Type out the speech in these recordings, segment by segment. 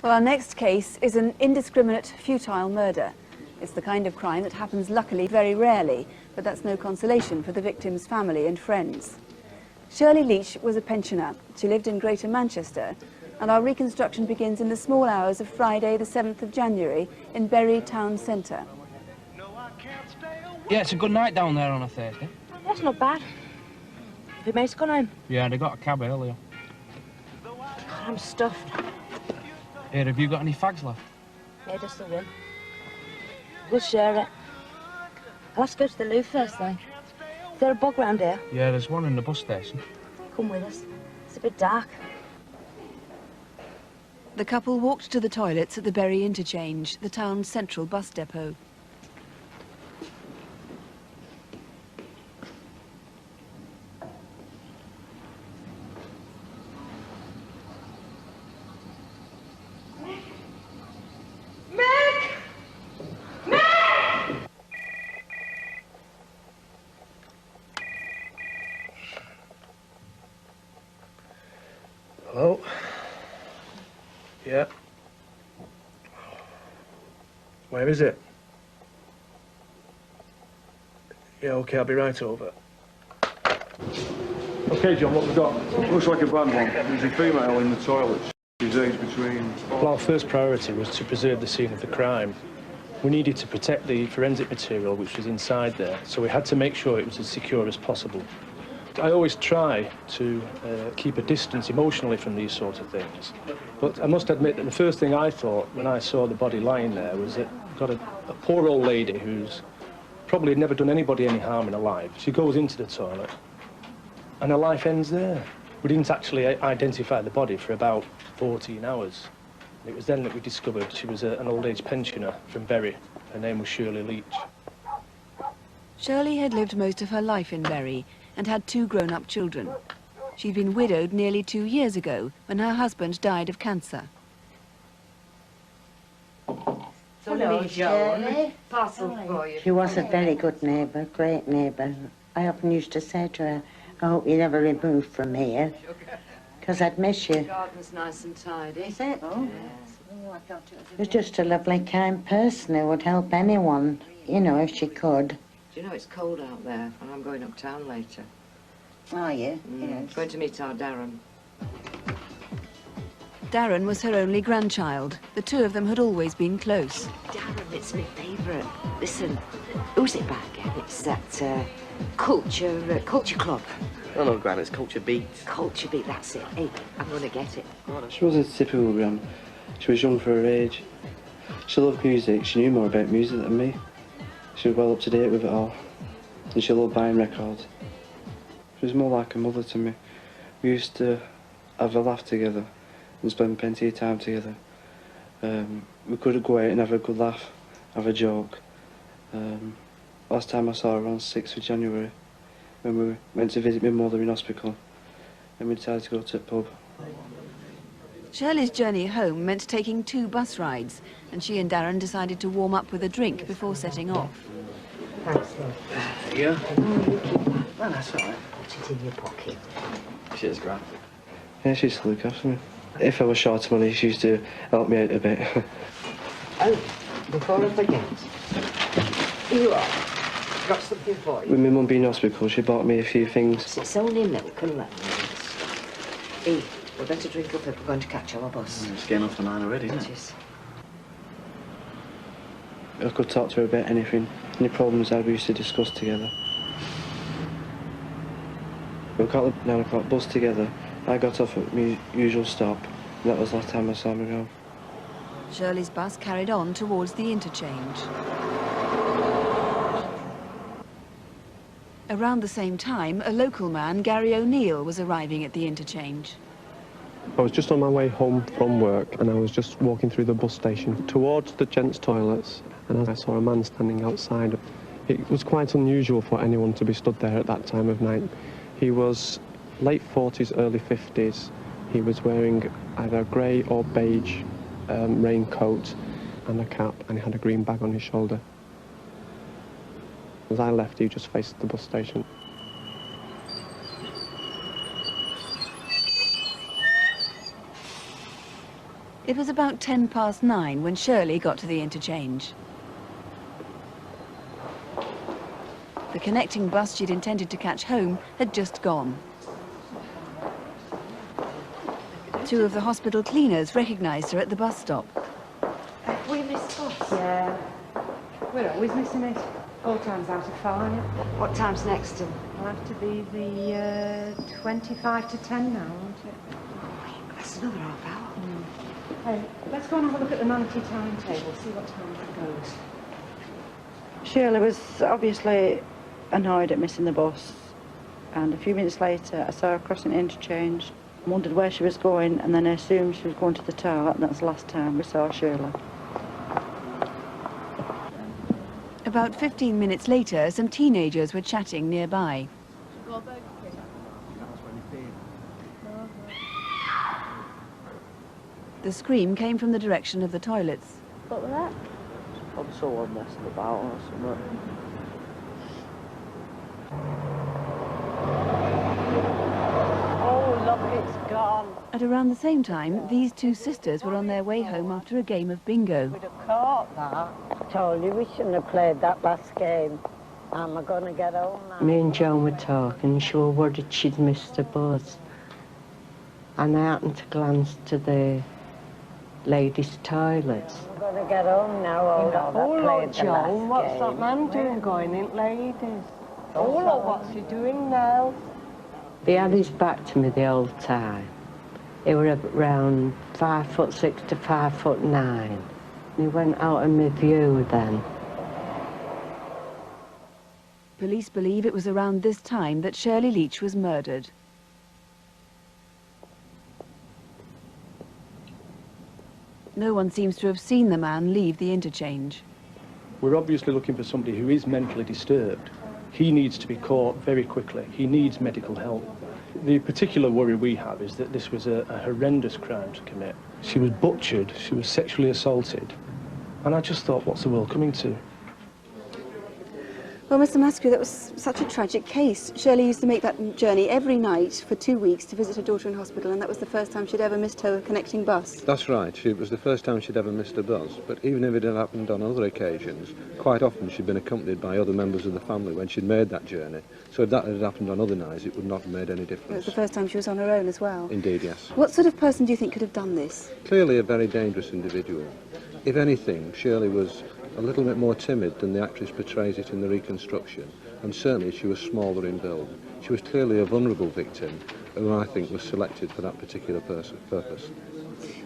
Well, our next case is an indiscriminate, futile murder. It's the kind of crime that happens, luckily, very rarely, but that's no consolation for the victim's family and friends. Shirley Leach was a pensioner. She lived in Greater Manchester, and our reconstruction begins in the small hours of Friday, the 7th of January, in Bury town centre. Yeah, it's a good night down there on a Thursday. That's not bad. Have your mates gone home? Yeah, they got a cab earlier. I'm stuffed. Here, have you got any fags left? Yeah, just the one. We'll share it. I'll have to go to the loo first, though. Is there a bog round here? Yeah, there's one in the bus station. Come with us. It's a bit dark. The couple walked to the toilets at the Bury interchange, the town's central bus depot. Hello? Yeah. Where is it? Yeah, OK, I'll be right over. OK, John, what we've got? Looks like a bad one. There's a female in the toilet. She's aged between... Well, our first priority was to preserve the scene of the crime. We needed to protect the forensic material which was inside there, so we had to make sure it was as secure as possible. I always try to keep a distance emotionally from these sort of things. But I must admit that the first thing I thought when I saw the body lying there was that we've got a poor old lady who's probably never done anybody any harm in her life. She goes into the toilet and her life ends there. We didn't actually identify the body for about 14 hours. It was then that we discovered she was an old-age pensioner from Bury. Her name was Shirley Leach. Shirley had lived most of her life in Bury and had 2 grown-up children. She'd been widowed nearly 2 years ago when her husband died of cancer. Hello, Joan. Parcel for you. She was a very good neighbour, great neighbour. I often used to say to her, I hope you never remove from here, because I'd miss you. The garden's nice and tidy. Is it? Oh, yes. Oh, I thought it was... She was just a lovely, kind person who would help anyone, you know, if she could. Do you know it's cold out there, and I'm going uptown later. Are you? Yes. Going to meet our Darren. Darren was her only grandchild. The 2 of them had always been close. Darren, it's my favourite. Listen, who's it by again? It's that culture club. Oh no, Gran, it's Culture Beat. Culture Beat, that's it. Hey, I'm going to get it. She wasn't typical, Gran. She was young for her age. She loved music. She knew more about music than me. She was well up to date with it all. And she loved buying records. She was more like a mother to me. We used to have a laugh together and spend plenty of time together. We could go out and have a good laugh, have a joke. Last time I saw her on 6th of January, when we went to visit my mother in hospital, and we decided to go to the pub. Shirley's journey home meant taking 2 bus rides, and she and Darren decided to warm up with a drink before setting off. Thanks, love. Yeah? Oh, that's all right. put it in your pocket. Cheers, Gran. Yeah, she used to look after me. If I was short of money, she used to help me out a bit. Oh, before I forget, here you are. Got something for you. With my mum being in hospital, she bought me a few things. It's only milk and lemons. Hey, we better drink up if we're going to catch our bus. It's getting off the 9 already, isn't it? It is. I could talk to her about anything, any problems that we used to discuss together. We caught the 9 o'clock bus together. I got off at my usual stop, and that was the last time I saw her go. Shirley's bus carried on towards the interchange. Around the same time, a local man, Gary O'Neill, was arriving at the interchange. I was just on my way home from work and I was just walking through the bus station towards the gents' toilets, and I saw a man standing outside. It was quite unusual for anyone to be stood there at that time of night. He was late 40s, early 50s. He was wearing either a grey or beige raincoat and a cap, and he had a green bag on his shoulder. As I left, he just faced the bus station. It was about 9:10 when Shirley got to the interchange. The connecting bus she'd intended to catch home had just gone. Two of the hospital cleaners recognised her at the bus stop. Have we missed bus? Yeah. We're always missing it. 4 times out of 5. What time's next to? It'll have to be the 25 to 10 now, won't it? Oh, that's another half hour. Hey, let's go and have a look at the Manatee timetable, see what time that goes. Shirley was obviously annoyed at missing the bus, and a few minutes later I saw her crossing the interchange. I wondered where she was going, and then I assumed she was going to the toilet, and that's the last time we saw Shirley. About 15 minutes later, some teenagers were chatting nearby. The scream came from the direction of the toilets. What was that? Probably someone messing about or something. Oh, look, it's gone. At around the same time, these two sisters were on their way home after a game of bingo. We'd have caught that. I told you we shouldn't have played that last game. Am I going to get home now? Me and Joan were talking. She was worried she'd missed the bus. And I happened to glance to the ladies' toilets. I'm going to get home now, Oh, look, Joan, what's that man doing going in ladies? Oh, look, what's he doing now? He had his back to me the whole time. He was around 5'6" to 5'9". He went out of my view then. Police believe it was around this time that Shirley Leach was murdered. No one seems to have seen the man leave the interchange. We're obviously looking for somebody who is mentally disturbed. He needs to be caught very quickly. He needs medical help. The particular worry we have is that this was a horrendous crime to commit. She was butchered, she was sexually assaulted, and I just thought, what's the world coming to? Well, Mr. Maskew, that was such a tragic case. Shirley used to make that journey every night for 2 weeks to visit her daughter in hospital, and that was the first time she'd ever missed her connecting bus. That's right. It was the first time she'd ever missed a bus, but even if it had happened on other occasions, quite often she'd been accompanied by other members of the family when she'd made that journey. So if that had happened on other nights, it would not have made any difference. It was the first time she was on her own as well. Indeed, yes. What sort of person do you think could have done this? Clearly a very dangerous individual. If anything, Shirley was a little bit more timid than the actress portrays it in the reconstruction, and certainly she was smaller in build. She was clearly a vulnerable victim, who I think was selected for that particular purpose.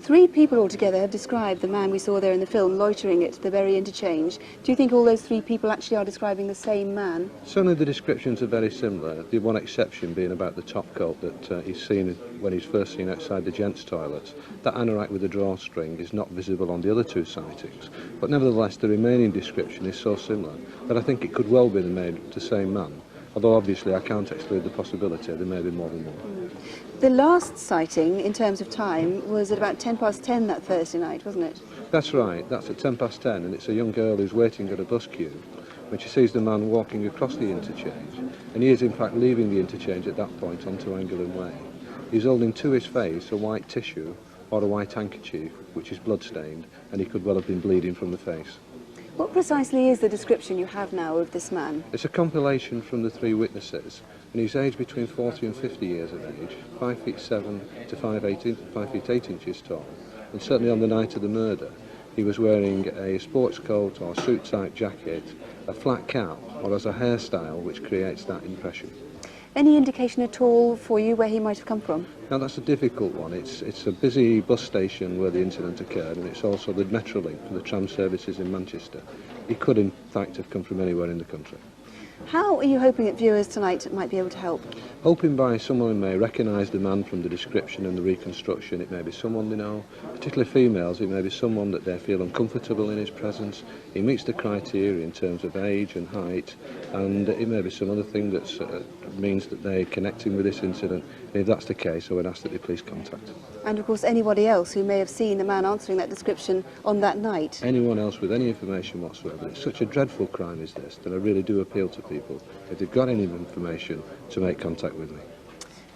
3 people altogether have described the man we saw there in the film loitering at the Bury interchange. Do you think all those 3 people actually are describing the same man? Certainly the descriptions are very similar, the one exception being about the top coat that he's seen when he's first seen outside the gents' toilets. That anorak with the drawstring is not visible on the other 2 sightings, but nevertheless the remaining description is so similar that I think it could well be the same man. Although obviously I can't exclude the possibility there may be more than one. The last sighting, in terms of time, was at about 10:10 that Thursday night, wasn't it? That's right, that's at 10:10, and it's a young girl who's waiting at a bus queue when she sees the man walking across the interchange, and he is in fact leaving the interchange at that point onto Angolan Way. He's holding to his face a white tissue or a white handkerchief, which is blood-stained, and he could well have been bleeding from the face. What precisely is the description you have now of this man? It's a compilation from the 3 witnesses, and he's aged between 40 and 50 years of age, 5'7" to 5 feet 8 inches tall, and certainly on the night of the murder he was wearing a sports coat or suit-type jacket, a flat cap, or as a hairstyle which creates that impression. Any indication at all for you where he might have come from? Now that's a difficult one. It's a busy bus station where the incident occurred, and it's also the Metrolink for the tram services in Manchester. He could in fact have come from anywhere in the country. How are you hoping that viewers tonight might be able to help? Hoping by someone who may recognise the man from the description and the reconstruction. It may be someone they know, particularly females. It may be someone that they feel uncomfortable in his presence. He meets the criteria in terms of age and height, and it may be some other thing that means that they're connecting with this incident. And if that's the case, I would ask that they please contact. And of course anybody else who may have seen the man answering that description on that night. Anyone else with any information whatsoever. It's such a dreadful crime as this that I really do appeal to people, if they've got any information, to make contact with me.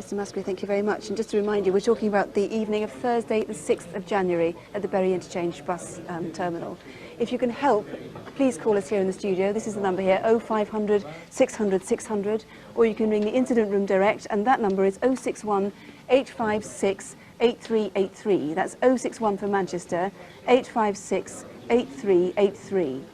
Mr Musgrave, thank you very much. And just to remind you, we're talking about the evening of Thursday, the 6th of January at the Bury Interchange bus terminal. If you can help, please call us here in the studio. This is the number here, 0500 600 600, or you can ring the incident room direct, and that number is 061 856 8383. That's 061 for Manchester, 856 8383.